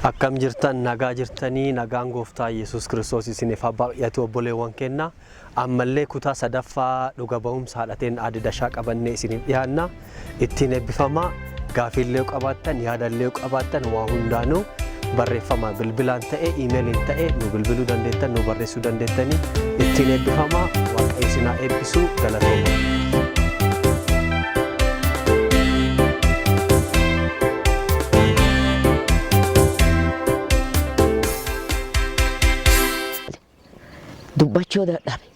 Akkam jirtan nagaa jirtanii nagaan gooftaa Yesuus Kiristoos isiniif baay'atu obboleewwan kenna ammallee kutaa sadaffaa dhuga ba'umsa haadhateen adidashaa qabannee isiniif dhiyaanna ittiin eebbifamaa gaafiillee qabaattan yaadallee qabaattan waa hundaanuu barreeffama bilbilaan ta'e iimeeliin ta'e nu bilbiluu dandeettan nu barreessuu dandeettanii ittiin eebbifamaa Waaqayyo isin haa eebbisu galatooma. Dubbachuu dadhabe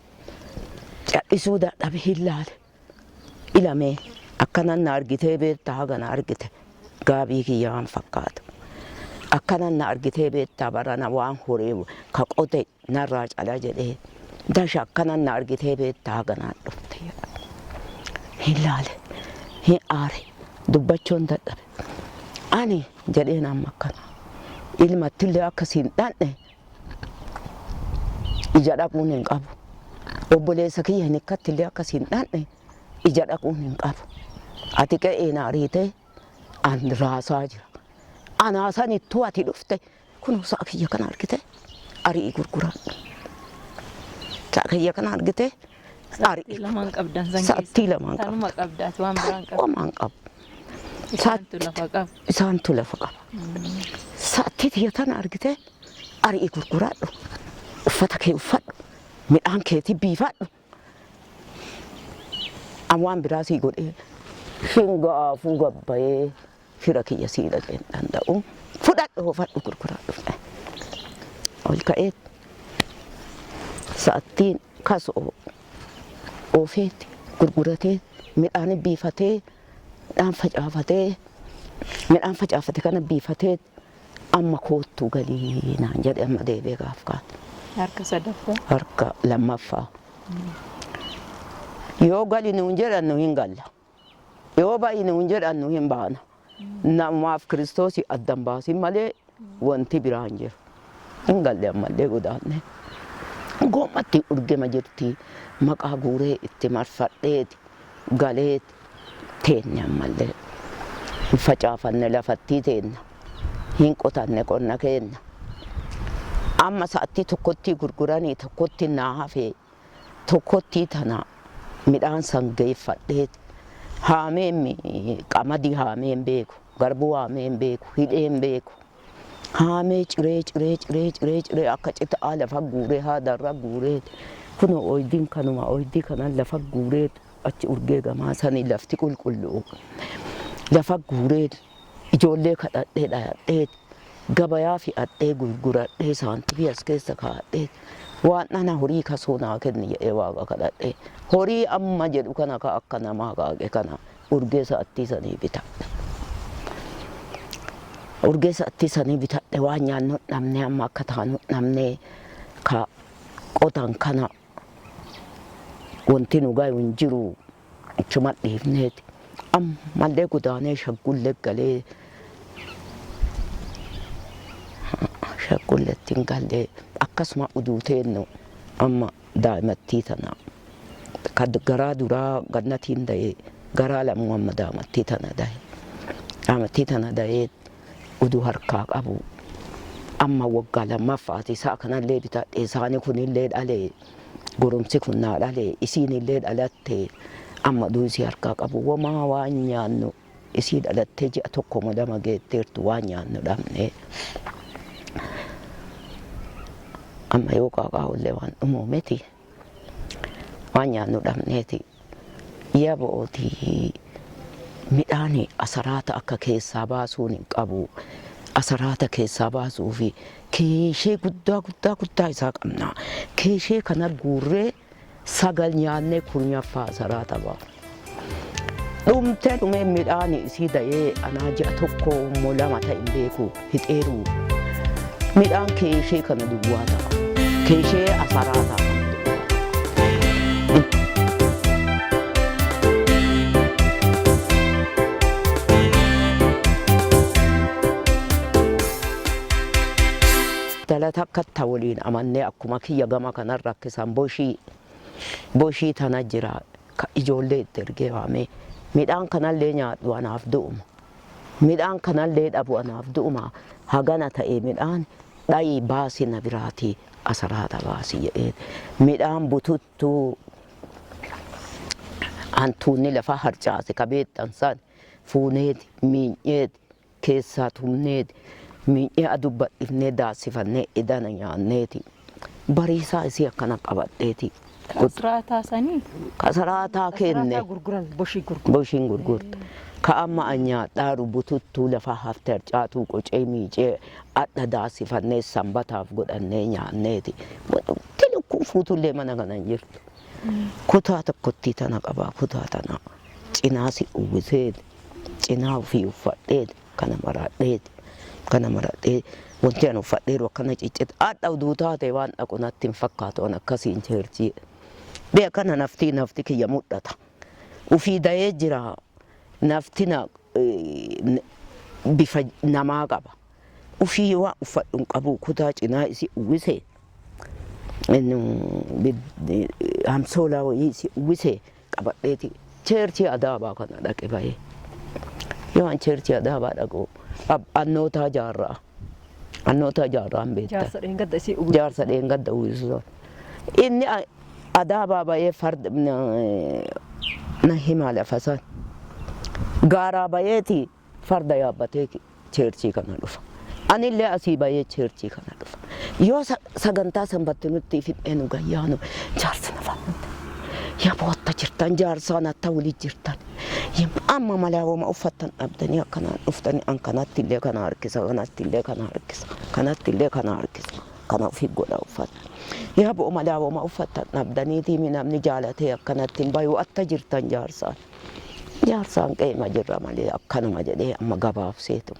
callisuu dadhabe hillaale ilamee akkanan na argitee beektaa hagana argite gaabii kiyyaan fakkaata akkanan na argitee beektaa barana waan horee ka qote narraa cala jedhee dasha akkanan na argitee beektaa haganaan dhufte hillaale hin aare dubbachuun dadhabe ani jedheen amma akkana ilmattillee akkasiin dhanne ija dhaquun hin qabu obboleessa kiyya hin ikkattillee akkasiin dhanne ija dhaquun hin qabu ati qe'ee na ariitee an raasaa jira anaasanittuu ati dhufte kun sa'a kiyya kana argite arii gurguraadhu sa'a kiyya kana argite arii lamaan qabdan sa'attii lamaan tanuma qabdaat waan biraan qabu waan qabu isaantu lafa qaba sa'attii tiyya tana argite arii gurguraadhu uffata kee uffadhu midhaan keetii biifadhu waan biraasii godhee hingaafuu gabbayee fira kiyya sii dhaqeen danda'u fudhadhu uffadhu gurguraadhu ol ka'eet sa'attiin kas oofeetti gurguratee midhaan biifatee midhaan facaafate kana biifatee amma koottuu galii naan jedhe amma deebee gaaf kaate. Harka sadaffaa. Harka lammaffaa. Yoo gali nuun jedhannu hin galla. Yoo ba'i nuun jedhannu hin baana. Namaaf Kiristoos addan baasin malee wanti biraan jiru. Hin galle ammallee godaanne. Goommatti urgema jirti maqaa guuree itti marfadheeti galeeti teenne ammallee. Hin facaafanne lafattii teenna. Hin qotanne qonna keenna. Amma sa'atti tokkotti gurguranii tokkotti naa hafee tokkotti tana midhaan sangeeffadheet haameen qamadii haameen beeku garbuu haameen beeku hidheen beeku haamee ciree akka citaa lafa guuree haadarra guuree kun oydiin kanuma oydii kanan lafa guuree achi urgee gamaa sanii lafti qulqulluu lafa guuree ijoollee kadhadhee dhayadheet gabayaa fi adhee gurguradhee saantibii as keessa kaadhee waan ana horii kasoo naa kenni jedhee waaqa kadhadhee horii amma jedhu kana ka akka namaa kaage kana urgee sa'attii sanii bitadhe. Urgee sa'attii sanii bitadhe waan nyaannu dhabne amma akka taanu dhabne ka qotan kana wanti nu gayu hin jiru achuma dhiifneeti ammallee godaanee shaggullee galee shakkullettiin galee akkasuma uduuteennu amma daa'imattii tana garaa duraa gannatiin da'ee garaa lamuu amma daa'imattii tana da'ee uduu harkaa qabu amma waggaa lammaffaati isaa kanallee bitadhe isaanii kunillee dhalee goromsi kun naa dhalee isiinillee dhalatte amma duusii harkaa qabu wamaa waan nyaannu isii dhalattee ji'a tokko lama geetteertu waan nyaannu dhabne. Amma yoo qaaqaa'ullee waan dhumuumeti waan nyaannu dhabneeti yabootii midhaan asaraata akka keessaa baasuun hin qabu asaraata keessaa baasuu fi keeshee guddaa isaa qabna keeshee kana guurree sagal nyaannee kurnyaffaa asaraata ba'a. Dhumee midhaan isii da'ee anaa ji'a tokko immoo lama ta'in beeku hixeeruu midhaan keeshee kana duwwaa ta'a. Keeshee asaraata. Dalata akka waliin amannee akkuma kiyya gama kana rakkisan boshii tana jira ka ijoollee itti ergee waamee midhaan kanallee nyaadhu anaaf du'uma midhaan kanallee dhabu anaaf du'uma hagana ta'e midhaan dhayii baasii na biraatii asaraata baasii jedhee midhaan bututtuu hantuunni lafa harcaase kabeettan san fuuneeti miinyeeti keessaa tumneeti miinyee adubbadhifnee daasifannee idana nyaanneeti bariisaa isii akkana qabadheeti. Kasraataa sanii? Kasraataa kenne. Gurguran boshiin gurgurta. Ka'amma anyaadhaaru bututtuu lafa hafte harcaatuu qocee miicee adda daasifannee sanbataaf godhannee nyaanneeti. Tilukkuu fuutullee mana kana hin jirtu. Kutaa tokkotti tana qabaa kutaa tana cinaasi uwwiseeti cinaa ofii uffadheeti kana maradheeti kana maradheeti wanti an uffadheeru akkana ciccite adda uduu taate waan dhaqu natti hin fakkaatu an akkasiin cheerchii bee akkana nafti kiyya mudhata ufii dayee jira naftina bifa namaa qaba ufii waan uffadhuun qabu kutaa cinaa isi uwwisee hamsoola wayii uwwisee qabadheeti cheerchii adaabaa kana dhaqe bahee yoo an cheerchii adaabaa dhaqu annootaa jaarraa hin beektan jaarsa dheengadda uwwisu inni adaabaa bahee farda na himaa lafa san gaaraa baheeti farda yaabbatee cheerchii kana dhufa anillee asii bahee cheerchii kana dhufa yoo sagantaa sanbatte nutti fidheenu gayyaanu jaarsa na fannate yaa bootta jirtan jaarsaan atta waliin jirtan amma malaawama uffattan dhabdanii akkanaan dhuftanii an kanattillee kana harkisa kanattillee kana harkisa kanattillee kana harkisa kana ofii godha uffata yaa boo malaawama uffattan dhabdaniitii namni jaalatee akkanattiin bayuu atta jirtan jaarsaan qeema jirra malee akkanuma jedhee amma gabaabseetu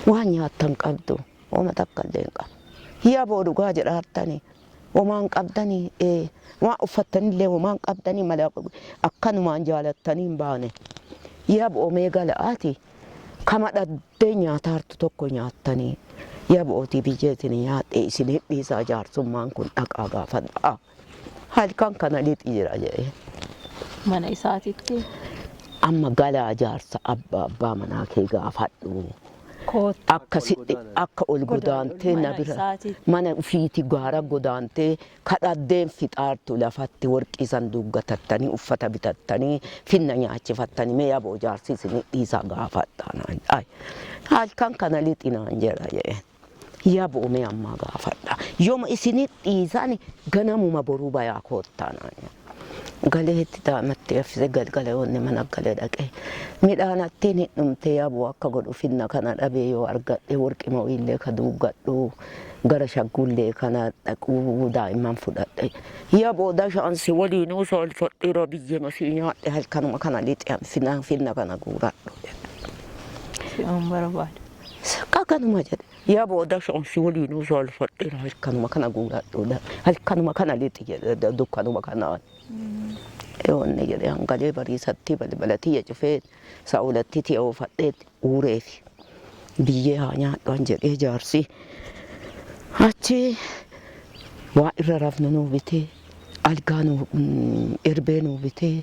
waan nyaattan qabdu ooma takkallee hin qabu yaa boo dhugaa jedhaartanii omaan qabdanii waan uffattanillee omaan qabdanii malee akkanumaan jaalattanii hin baane yaa boo meegala'aati kama dhaddee nyaataartu tokko nyaattanii yaa bootii biyyeetiin nyaadhee isin hidhiisaa jaarsummaan kun dhaqaa gaafadhaa halkan kana lixi jira jedhee mana isaatitti amma galaa jaarsa abbaa manaa kee gaafadhu akkasitti akka ol godaantee na bira mana ufiiti gaara godaantee kadhaddeen fixaartu lafatti warqii sanduuggatattanii uffata bitattanii finna nyaachifattanii mee yaboo jaarsi isin dhiisaa gaafadhaan halkan kana lixinaan jedha jedheen yaboo mee ammaa gaafadha yooma isin dhiisan ganamuma boruu bayaa koottanaan galeetti taa'amatti affise galgalayoonni mana galee dhaqee midhaanattiin hin dhumte yaboo akka godhu finna kana dhabee yoo argadhe warqima illee ka duuggadhu gara shagguullee kana dhaquu daa'imman fudhadhe yaboo dashaansi waliinuu soolfadheera biyya masii nyaadhe halkanuma kana lixee finna kana guuradhu si'oon barbaada kakkanuma jedhe yaboo dashaansi waliinuu soolfadheera halkanuma kana guuradhu halkanuma kana lixi jedhe dukkanuma kanaan Ewanne jedhee hangalee bariisatti balbalatti cufee sa'ulatti ti'oo fadheet uureefi biyyee haa nyaadhaan jedhee jaarsi achi waa irra rafnu nuu bitee algaa erbee nuu bitee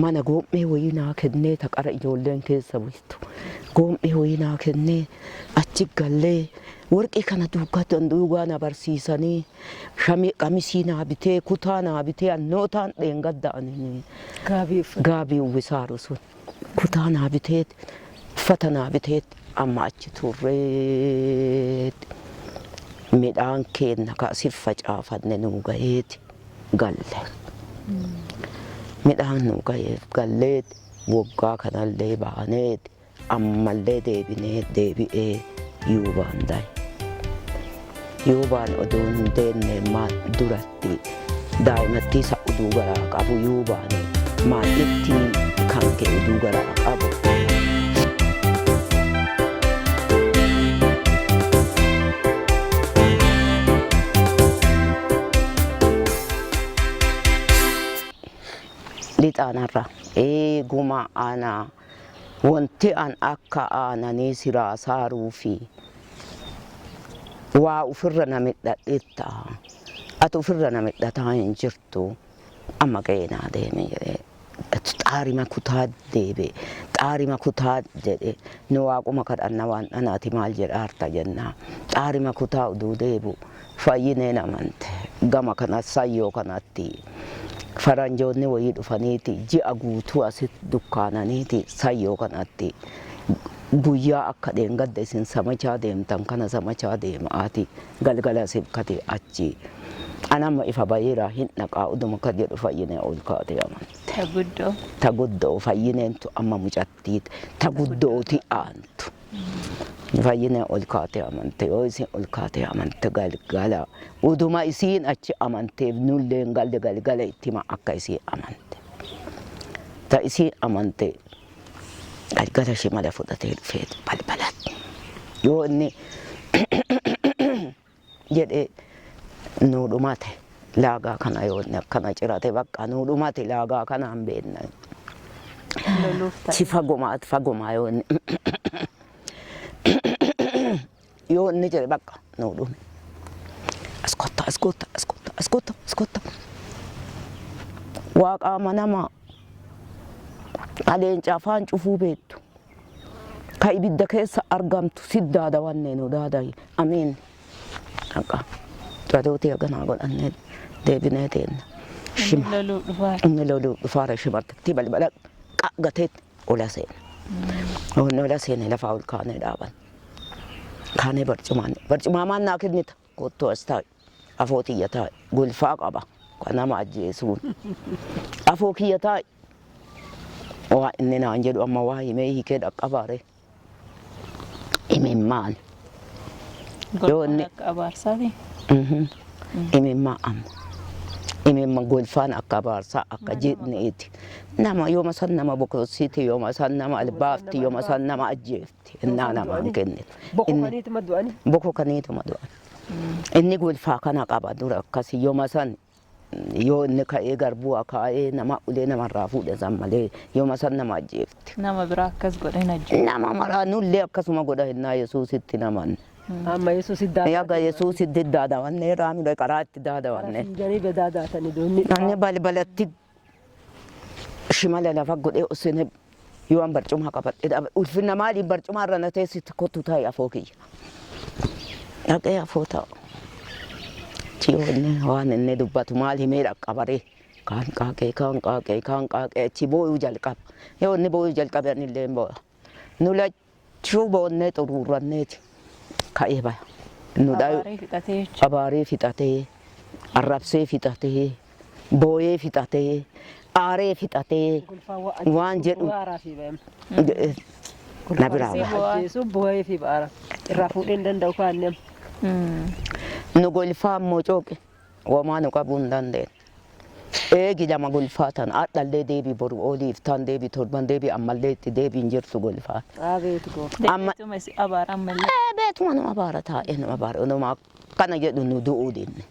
mana goommee wayii naa kennee taqara ijoolleen keessa bultu goommee wayii naa kennee achi gallee warqii kana duugaa na barsiisanii qamisii naa bitee kutaa naa bitee annootaan dheengadda'anii gaabii uwwisaaru sun kutaa naa biteet uffata naa biteet amma achi turreet midhaan keenna kaasif facaafanne nuu gaheeti galle midhaan nuu gaheef galleet waggaa kanallee baaneet ammallee deebi'ee yuubaan daye yuubaan oduun deenne maan duratti daa'imatti isa uduu garaa qabu yuubaan maalitti kan kee uduu garaa qabu. Lixaanarra eeguma aanaa wanti an akka aananii siraa saaruu fi waa ufirra na midhadheetta ati ufirra na midhataa hin jirtu amma qeenaa deeme jedhee xaarima kutaa deebe xaarima kutaa jedhe nu waaquma kadhanna waan anaati maal jedhaarta jennaa xaarima kutaa uduu deebu fayyineen amante gama kana sayyoo kanatti faranjoonni wayii dhufaniiti ji'a guutuu asitti dukkaananiiti sayyoo kanatti guyyaa akka dheengadde isin samachaa deemtan kana samachaa deemaati galgala sibkate achi anamma ifa bayeera hin dhaqaa uduma ka jedhu fayyinee ol kaatee amante taguddoo fayyineentu amma mucattiit taguddooti aantu fayyinee ol kaatee amante yoo isin ol kaatee amante galgala uduma isiin achi amanteef nulleen galgala ittima akka isiin amante ta isiin amante galgala shimala fudhatee dhufee balbalatti yoo inni jedhee nu dhumate laagaa kana yoo inni akkana cirate bakka nu dhumate laagaa kana hin beekna si fagumaa yoo inni yoo inni jedhe bakka nu dhume askotta waaqaa manamaa aleenca afaan cufuu beektu ka ibidda keessa argamtu siddaada wanneen udaadayi amiin haqa Tadoti agana godhanne deebinee teenna inni loluu dhufaara shimartatti balbala qaggateet ola seene ola seene lafaa ol kaanee dhaaban kaanee barcumaamaan naa kennita kottoo as taa'e afoo tiyya taa'e gulfaa qaba kan nama ajjeesuun afoo kiyya taa'e waa inni naan jedhu amma waa himee hiikee dhaqqabaare imimmaan yoo inni imimmaa amma imimma golfaan akka abaarsaa akka jedhneeti nama yooma san nama boqotsiiti yooma san nama albaafti yooma san nama ajjeefti innaa namaan kennite boko kaniituma du'an inni golfaa kana qaba dura akkasi yooma san yoo inni ka'ee garbuu akaa'ee nama ulee namarraa fuudhe san malee yooma san nama ajjeefti nama biraa akkas godhe hin ajjeefti nama maraa nullee akkasuma godha hinnaa Yesuusitti naman amma Yesuusi daada yaga Yesuusi daada wanne raamile qaraatti daada wanne jani bedaada tani doonni nanne balbalatti shimala lafa godhe osine yoo barcuma qabadhe dhaba ulfinna maali barcuma irra na teessitti kottu taa'e afoo kiyya dhaqee afoo taa'u chiyoonne waan inni dubbatu maal himee dhaqqabare kaan qaaqee achi boo'uu jalqaba yoo inni boo'uu jalqabe anillee boo'a nu lachuu boonnee xuruurranneeti ka'ee baya nu dhayu abaaree fixatee arrabsee fixatee booyee fixatee aaree fixatee waan jedhu na biraa Yesuus boo'ee fi baara irraa fuudhee hin danda'u kaannem nu golfaa immoo cooqe wamaa nu qabuu hin dandeenye eegi lama golfaatan adhallee deebii boru ooliif taan deebii torban deebii ammallee itti deebiin jirtu golfaa aabeetu gooftaa deebituma si abaara ammallee beetuma nu abaara taa'ee nu abaara numa akkana jedhu nu du'uu dinne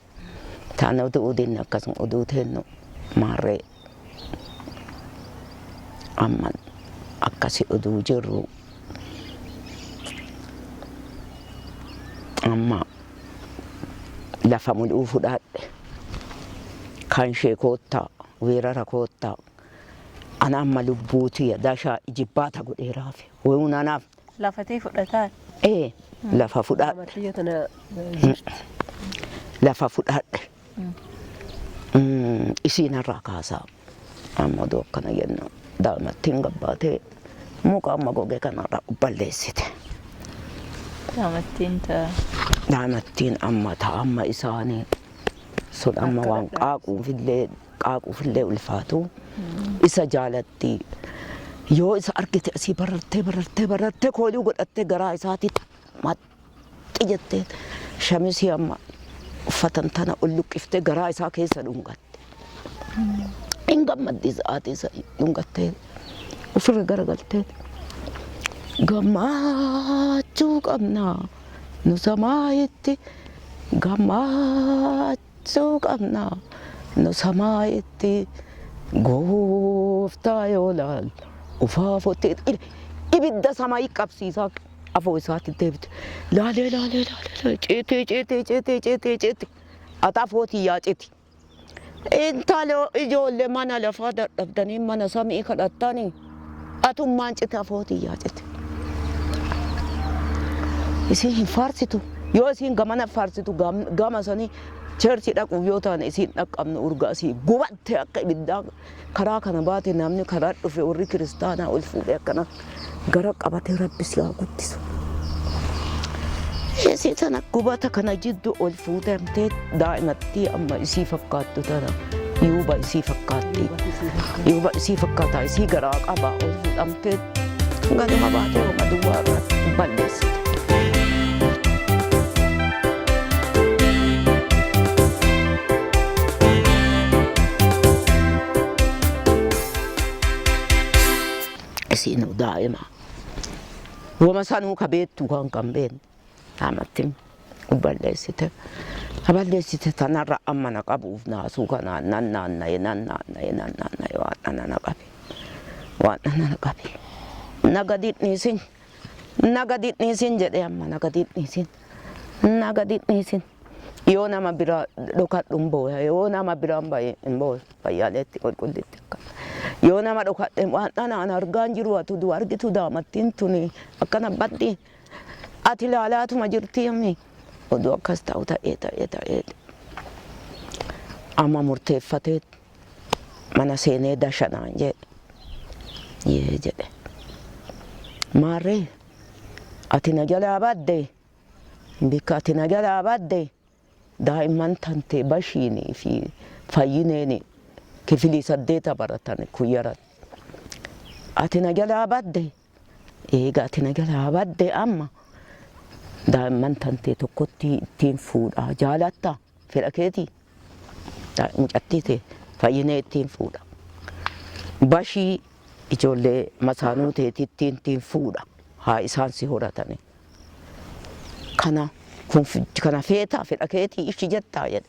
taana du'uu dinne akkasuma oduu teennu maarree amma akkasi oduu jirru amma lafa mul'uu fudhaadhe kan ishee koottaa weerara koottaa ana amma lubbuutii dashaa ijibbaata godheeraaf wayuun anaaf lafatee fudhataa lafa fudhaadhe amartiyya tana lafa fudhaadhe isiinarraa kaasaa amma oduu akkana jenna daa'imattiin gabbaatee muka amma goge kanarraa balleessite daa'imattiin amma ta'a amma isaanii sun amma waan qaaquufillee ulfaatu isa jaalatti yoo isa argite asii barartee kooluu godhattee garaa isaatiitti maxxi jettee shamisii amma uffatan tana ol luqqiftee garaa isaa keessa dhungatte hin gammaddi sa'aatii isa dhungattee ofirra garagaltee gammachuu qabnaa nu samaayitti gammachuu qabnaa nu samaayitti gooftaa yoo laal ufaafottee ibidda samaayii qabsiisaa afoo isaatti deebite laalee ceetee ata afootii yaa ceeti Intalo ijoollee mana lafaa dadhabdanii mana samii kadhattanii atummaan citaa footii yaa cite. Isin hin faarsitu yoo isin gamana faarsitu gama sanii cherchi dhaqu yoo ta'an isin dhaqqabnu urgaa isii gubatte akka ibiddaa karaa kana baate namni karaa dhufe warri kiristaanaa ol fuudhee akkana gara qabatee rabbi si haa guddisu. Isin sana gubata kana jiddu ol fuudhamtee daa'imatti amma isii fakkaattu tana yuuba isii fakkaatti yuuba isii fakkaataa isii garaa qabaa ol fuudhamtee ganuma baatee oma duwwaa irratti balleessite. Isinu daa'ima wama sanuu kabeettu kan beekne amattiin balleessite tanarra amma na qabuuf naasuu kanaan nannaanna'e waan ana na qabe nagadidhiisin jedhee amma nagadidhiisin yoo nama bira dhokadhuun booya yoo nama biraan hin booya fayyaaleetti qulqullitti akkana. Yoo nama dhokadhe waan dhanaan argaan jiru atu du argitu daamattiin tuni akkana baddi ati ilaalaatuma jirti yammi oduu akkas ta'u ta'ee amma murteeffatee mana seenee dashanaan jedhe maarree ati na jalaa badde bikka ati na jalaa badde daa'imman tante bashiinii fi fayyineeni kifilii 8 baratan kuyyarat ati na jalaa badde eega ati na jalaa badde amma daa'imman tante tokkotti ittiin fuudhaa jaalatta fedha keetii mucattiite fayyinee ittiin fuudha bashii ijoollee masaanuu teetii ittiin fuudha haa isaan si horatani kana feetaa fedha keetii ishi jettaa jedhe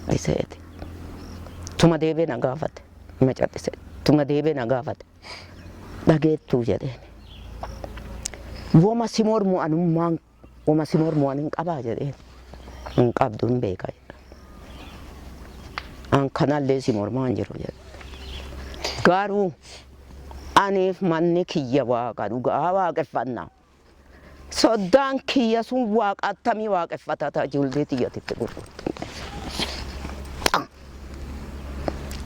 cadhiseeti tuma deebee na gaafate ima cadhise tuma deebee na gaafate dhageettuu jedheen wama si mormu anummaan wama si mormu an hin qabaa jedheen hin qabdu hin beeka an kanallee si mormaan jiru jedhe garuu aniif manni kiyya waaqa dhugaa waaqeffannaa soddaan kiyya sun waaqa attamii waaqeffataa ijoollee tiyyatitti gurgurtu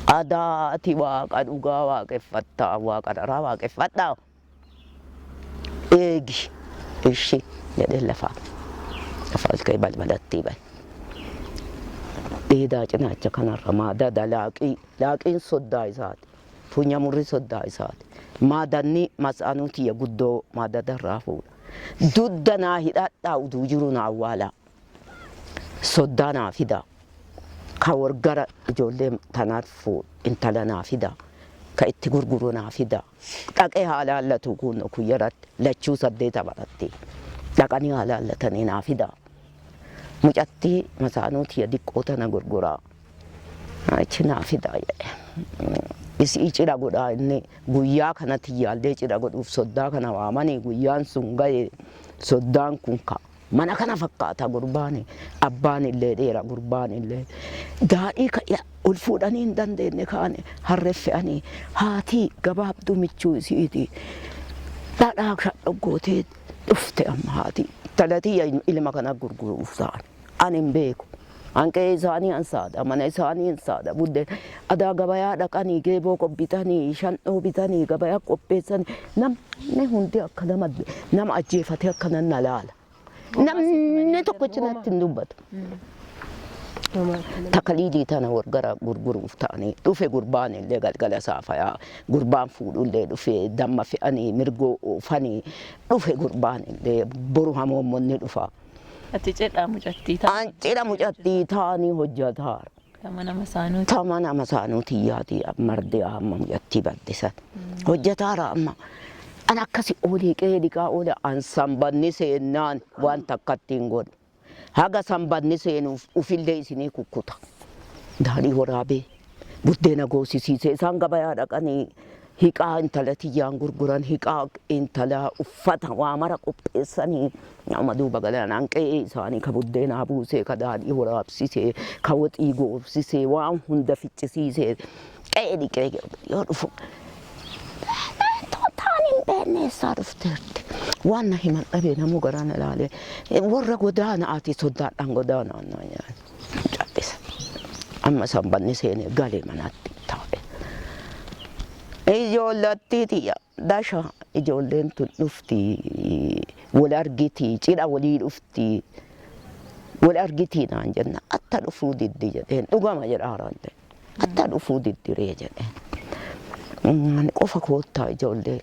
adaati waaqa dhugaa waaqeffattaa waaqa dharaa waaqeffadhaa eegi ishi jedhee lafaa olka'ee balbalattii bahe dheedaa cinaacha kanarra maadada laaqiin soddaa isaati funya murri soddaa isaati maadanni masaanuu tiyya guddoo maadadarraa fuudha dudda naa hidhadhaa uduu jiru naa awwaalaa soddaa naa fidaa ka wargara ijoollee tanaat fuudh intala naa fidaa ka itti gurguru naa fidaa dhaqee haalaallatu kunno kuyyaratti lachuu 8 baratti dhaqanii haalaallatanii naa fidaa mucattii masaanuu tiyya diqqoo tana gurguraa achi naa fidaa isii cidha godhaa inni guyyaa kanatti yaallee cidha godhuuf soddaa kana waamanii guyyaan sun ga'e soddaan kun ka mana kana fakkaata gurbaani abbaan illee dheera gurbaan illee daa'ii ka ol fuudhanii hin dandeenye kaane harreffe'anii haatii gabaabduu michuu isiiti dhadhaa shadhoggootee dhufte amma haatii talatiyya ilma kana gurguruuf ta'an ani hin beeku hanqee isaanii ansaadha mana isaanii ansaadha buddeen adaa gabayaa dhaqanii geeboo qobbitanii shandhoo bitanii gabayaa qopheessanii namni hundi akka nama ajjeefate akka nan laala namni tokko cinatti hin dubbatu takaliidii tana wargara gurguruuf ta'anii dhufe gurbaan illee galgala saafayaa gurbaan fuudhullee dhufe damma fe'anii mirgoo oofanii dhufe gurbaan illee boru hamoomonni dhufa. Ati cidha mucattii ta'a. An cidha mucattii ta'anii hojjetaara. Tama nama saanuutii yaati mardee amma mucattii baddisan hojjetaara amma. An akkasi olii qeediqaa oole an sambanni seennaan waan takkatti hin godhu. Haga sambanni seenuuf ufillee isinii kukkuta. Daadhii waraabee buddeena goosisiisee isaan gabayaa dhaqanii hiiqaa intala tiyyaan gurguran hiiqaa intala uffata waa mara qopheessanii nama duuba galanaan qe'ee isaanii ka buddeenaa buusee ka daadhii waraabsisee ka waxii goobsisee waan hunda ficcisiisee qe'ee dhiqee yoo dhufu tootaan hin beekneessaa dhufteerti waan na himan dhabee namuu garaan ilaalee warra godaana ati soddaadhaan godaanaan na cabbisa amma sambanni seenee galee manaatti taa'e. Ijoollattii tiyya dasha ijoolleen tun dhufti wal argiti cidha walii dhufti wal argiti naan jenna atta dhufuu diddi jedheen dhugama jedhaaraan ta'e atta dhufuu diddiree jedheen qofa koottaa ijoollee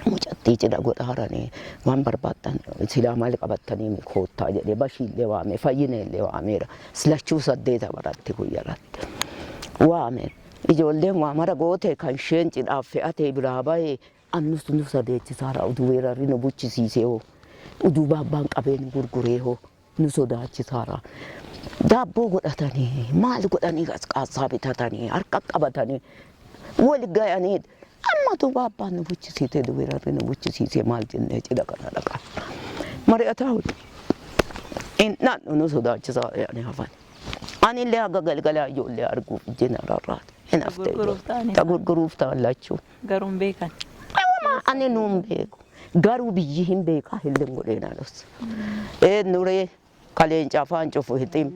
mucattii cidha godhaaranii waan barbaaddan silaa maal qabattanii koottaa jedhee bashiillee waamee fayyineellee waameera silachuu 8 baratti guyyarratti waamee. Ijoolleen waa mara goote kan isheen cidhaaf fe'atee biraa bahee annus nu sadeechisaara uduu weerarri nu buchisiisee hoo uduu baabbaan qabeen gurguree hoo nu sodaachisaara. Daabboo godhatanii maal godhanii qasqaasaa bitatanii harka qabatanii wal ga'anii ammatu baabbaan nu buchisiisee uduu weerarri nu buchisiisee maal jennee cidha kana dhaqa. Mari'ataa hin naannu nu sodaachisaa yaani hafan. Ani illee haga galgalaa ijoollee arguuf jeneraarraati. Gurguruuf ta'allachuu. Garuu hin beekan. Ani nuun beeku. Garuu biyyi hin beekaa illee godheenaa dhufsa. Nuree ka leenca afaan cufu hixim.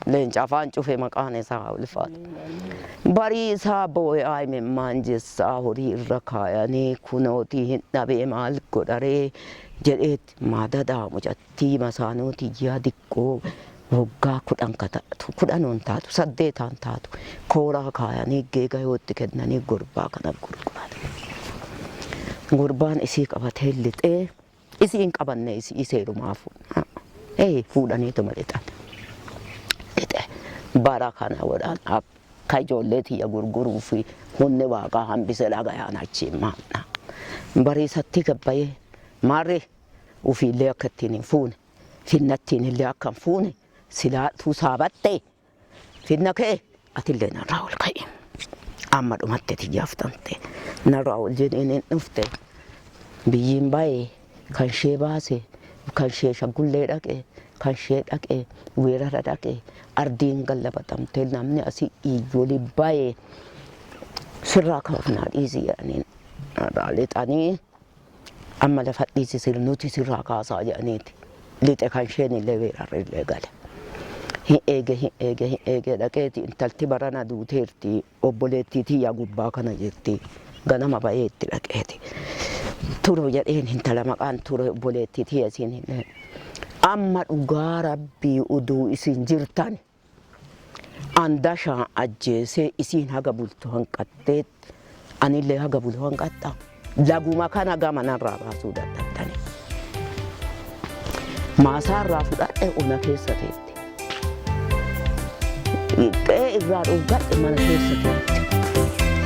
Leenca afaan cufe maqaan isaa ulfaata. Barii isaa boo'aa imimmaan jessaa horii irra kaayanii kunootii hin dhabee maal godharee jedheetti maadadaa mucattii masaanuutii yaa diqqoo. Waggaa 10 taatu 8 taatu kooraa kaayanii geega yootti kennanii gurbaa kana gurguran. Gurbaan isii qabatee lixee isii hin qabanne isii seerumaa fuudhaniitu malixan. Lixee bara kana wadhaan akka ijoollee tiyya gurguruu fi hunni waaqaa hambise dhagayaan achiin maanna. Bariisatti gabbayee maarree ufiillee akka ittiin hin fuune finnattiin illee akka hin fuune. Sila tu sabatte finna kee atillee narraa ol ka'e amma dhumatte tiyyaaftamte narraa ol jedheen dhufte biyyiin baay'ee kan ishee baase kan ishee shaggullee dhaqe kan ishee dhaqe weerara dhaqe ardiin gallabatamte namni asii ijoollee baay'ee sirraa kaafnaa dhiisii jedhaniin narraa lixanii amma lafa dhiisi sirnuuti sirraa kaasaa jedhaniiti lixe kan isheen illee weerarra illee gale. Hin eege dhaqeeti intalti barana duuteerti obboleettii tiyya gubbaa kana jirti ganama bayeetti dhaqeeti. Turu jedheen intala maqaan ture obboleettii tiyya isin hin amma dhugaa rabbii uduu isin jirtan andashaan ajjeesee isin haga bultu hanqatteet anillee haga bulu hanqatta laguma kana gama narraa baasuu dadhabdani. Maasaarraa fudhadhe una keessa teetti. Qe'ee irraa dhuggadhe mana keessa teetti.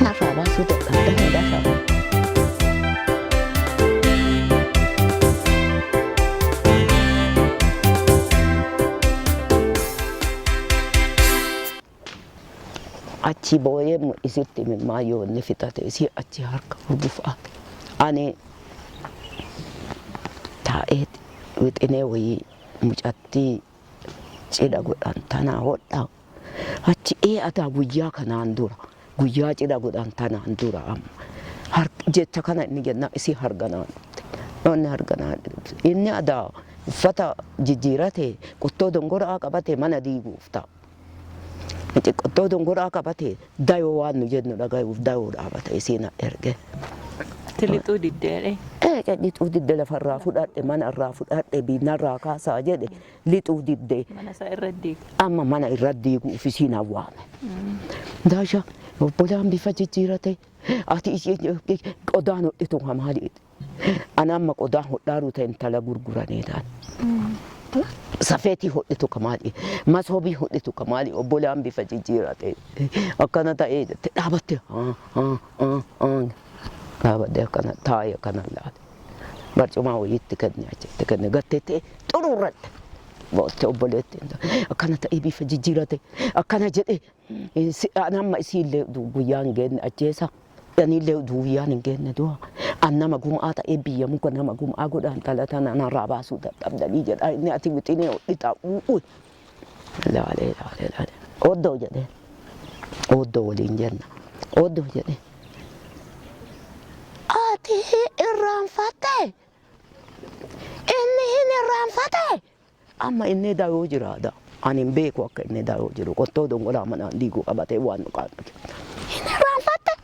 Narraa baasuu dadhabdani dashaa. Achi booyee isitti mimmaayyoonni fixate isii achi harka hurgufaate. Ani taa'ee wixinee wayii mucattii cidha godhan tanaa hodhaa. Achi adaa guyyaa kanaan dura guyyaa cidha godhan tanaan dura amma jecha kana inni jenna isii harganaan dhufte. Harganaan inni adaa uffata jijjiirate qottoo dongoraa qabate mana diiguuf ta'a. Qottoo dongoraa qabate dayoo waan nu jennu dhagayuuf dayoo dhaabata isiin erge. Lixuu diddee. Lixuu diddee lafarraa fudhadhe mana irraa fudhadhe biinarraa kaasaa jedhe lixuu diddee. Mana isaa irra diigu. Amma mana irra diiguuf isiin awwaame. Daasha obbolaan bifa jijjiirate ati qodaan hodhitu maaliidha. Ana amma qodaan hodhaaru ta'e intala gurguraneedhaan. Safeetii hodhitu kamaali masoobii hodhitu kamaali obbolaan bifa jijjiirate akkana ta'ee dhaabatte dhaabadde akkana taa'ee akkana laate barcumaa wayiitti kenne achitti kenne gatteettee xuruurratte bootte obboleetti akkana ta'ee bifa jijjiirate akkana jedhe amma isiillee guyyaan geenne ajjeesa يعني اللي دويان إنجيل ندوا أنا مقوم آتا إبي يمكن أنا مقوم أقول أن ثلاثة أنا رابع سودا تبدأ ليجد أني أتي بتيني إتا لا لا لا لا أودو جده أودو لينجنا أودو جده أتي الرام فتى إني هني الرام فتى أما إني داو جرادا أنا مبيك وك إني داو جرو كتو دون ولا من عنديكو أبتة وان مكان إني الرام فتى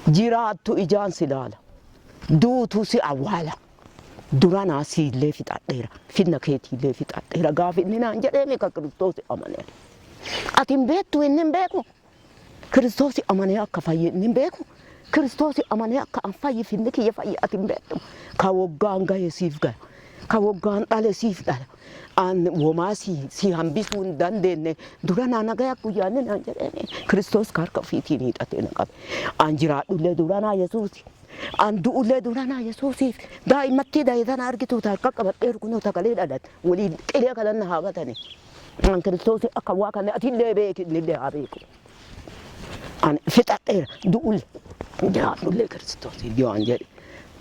جرات تو إجان سلالة دو تو سي أوالا درانا سي لفت أتيرا فينا كيتي لفت أتيرا غافي نينا نجري ميكا كريستوس أمانة أتيم بيت تو إنم بيكو كريستوس أمانة كفاي إنم بيكو كريستوس أمانة كأنفاي فينا كي يفاي أتيم بيتو كاوغان غاي سيفغا كاوغان على سيفغا أن وما سي هم بيسون دندن درانا نجايا كويانة نجري كريستوس كارك في تيني أتينا كاب أنجرا دولة درانا يسوع أن دولة درانا يسوع دائما تدا إذا نارجتو تارك كبر إيركونو تكاليد أدت ولي إليا كلنا هذا تاني أن كريستوس أكوا كان أتي لبيك للي أبيكو أن فتاة دول جاء دولة كريستوس يوان جري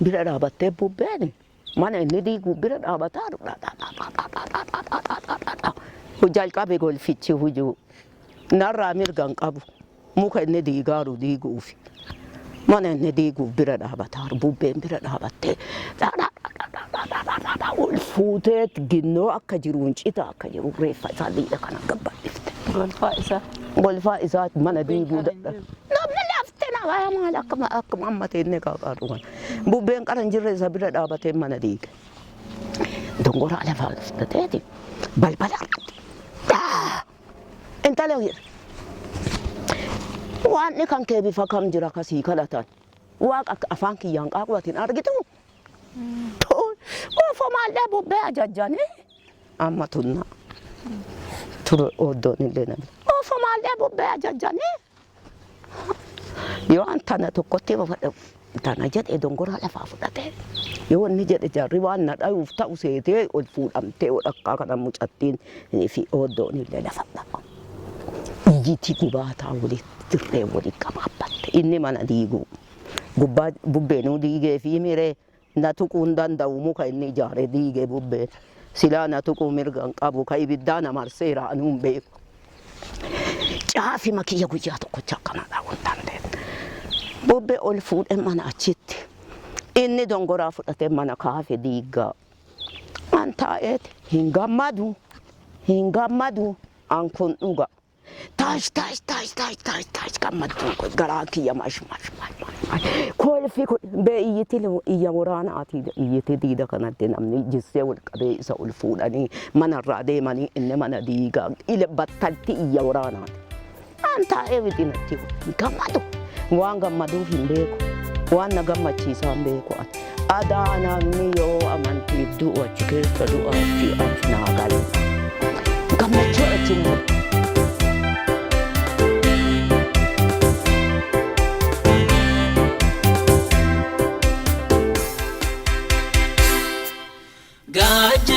بيرا بتبو بني mana ini di gubernur abatar, hujal kabe gol fitchi huju, narra mirgan kabu, muka ini di garu di gufi, mana ini di gubernur abatar, bubben gubernur abatte, ulfutet ginno akajirun cita akajirun refa tadi akan gabbat ifte. Golfa isa mana di budak. Wah malah kemana ini karuan. Bubeng karan jire sabira dapat mana dik. Dongor ala falas tadi. Bal-balar. Entah lagi. Wan ni kan kebi fakam jira kasih kalatan. Wah afan ki yang aku atin argi tu. Tuh, wah formal dah bubbe aja jane. Amma tunna. Tuh odo ni lena. Oh formal dah bubbe aja jane. Yo antana to kote ba tana jet e dongora la fa fudate yo ni jet e riwan na da ufta usete o fu amte o dakka kana mucattin ni fi odo ni le la fatta yiti kubata wuli tirre wuli kamapat inni mana digu gubba bubbe no dige fi mire na tukundan da umuka inni jare dige bubbe sila na tuku mirgan qabu kai bidana marsera anum be Jaafi makiya guyyaa tokkocha kanadha wantande. Bobbe ol fuudhee mana achitti. Inni dongoraa fudhatee mana kaafe diigaa. An taa'eeti hin gammadu an kun dhuga. Taash gammaduun kun garaa kiyya mash. Kolfi kun bee iyyiti iyya waraanaati iyyiti diida kanatti namni jissee wal qabee isa ol fuudhanii manarraa deemanii inni mana diigaa ile battalti iyya waraanaati. Taa'ee wixinatti gammadu waan gammaduuf hin beeku waan na gammachiisaa hin beeku aadaa namni yoo amantiif du'u achi keessa du'aatti ati naa galu gammachuu achi immoo. Gaaja